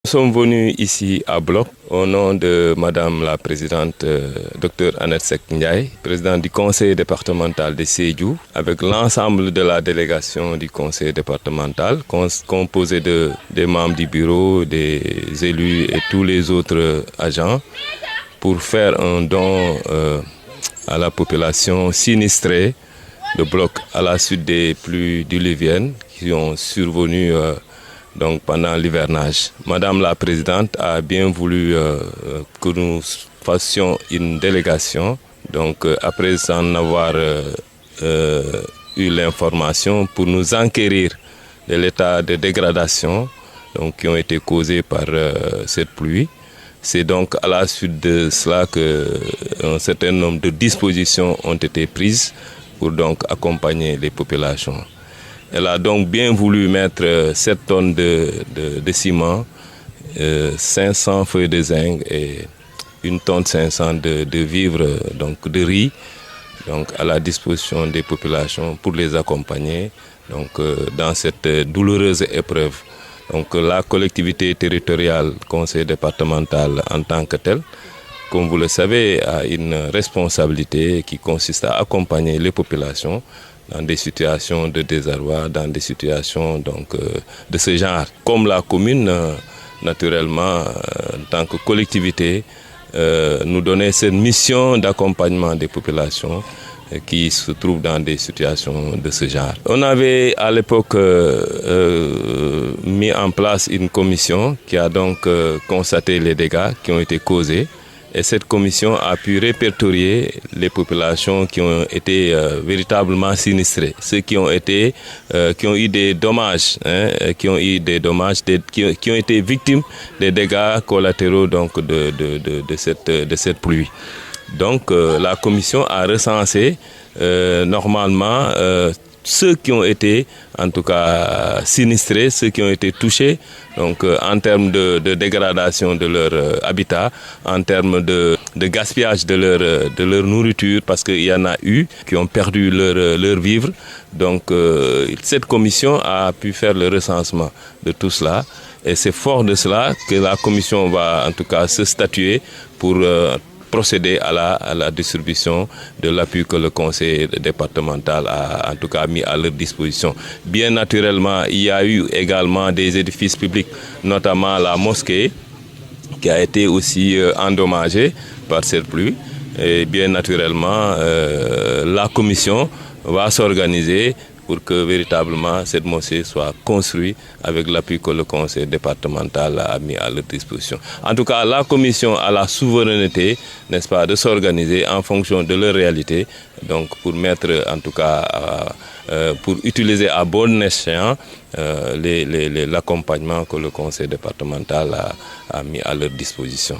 Nous sommes venus ici à Bloc au nom de Madame la Présidente Dr Annette Seck Ndiaye, présidente du Conseil départemental de Sédhiou, avec l'ensemble de la délégation du Conseil départemental, composée des membres du bureau, des élus et tous les autres agents, pour faire un don à la population sinistrée de Bloc à la suite des pluies diluviennes qui ont survenu donc pendant l'hivernage. Madame la Présidente a bien voulu que nous fassions une délégation. Donc après en avoir eu l'information pour nous enquérir de l'état de dégradation donc, qui ont été causés par cette pluie. C'est donc à la suite de cela qu'un certain nombre de dispositions ont été prises pour donc accompagner les populations. Elle a donc bien voulu mettre 7 tonnes de ciment, 500 feuilles de zinc et 1 tonne 500 de vivres, donc de riz, donc à la disposition des populations pour les accompagner donc, dans cette douloureuse épreuve. Donc la collectivité territoriale, conseil départemental en tant que tel, comme vous le savez, a une responsabilité qui consiste à accompagner les populations dans des situations de désarroi, dans des situations donc, de ce genre. Comme la commune, naturellement, en tant que collectivité, nous donnait cette mission d'accompagnement des populations qui se trouvent dans des situations de ce genre. On avait à l'époque mis en place une commission qui a donc constaté les dégâts qui ont été causés. Et cette commission a pu répertorier les populations qui ont été véritablement sinistrées, ceux qui ont eu des dommages, qui ont été victimes des dégâts collatéraux donc de cette pluie. Donc la commission a recensé normalement ceux qui ont été en tout cas sinistrés, ceux qui ont été touchés donc, en termes de dégradation de leur habitat, en termes de gaspillage de leur nourriture, parce qu'il y en a eu qui ont perdu leur vivre. Donc cette commission a pu faire le recensement de tout cela et c'est fort de cela que la commission va en tout cas se statuer pour procéder à la distribution de l'appui que le conseil départemental a en tout cas mis à leur disposition. Bien naturellement, il y a eu également des édifices publics, notamment la mosquée, qui a été aussi endommagée par cette pluie. Et bien naturellement, la commission va s'organiser pour que véritablement cette mosquée soit construite avec l'appui que le conseil départemental a mis à leur disposition. En tout cas, la commission a la souveraineté, n'est-ce pas, de s'organiser en fonction de leur réalité, donc pour mettre en tout cas, pour utiliser à bon escient l'accompagnement que le conseil départemental a mis à leur disposition.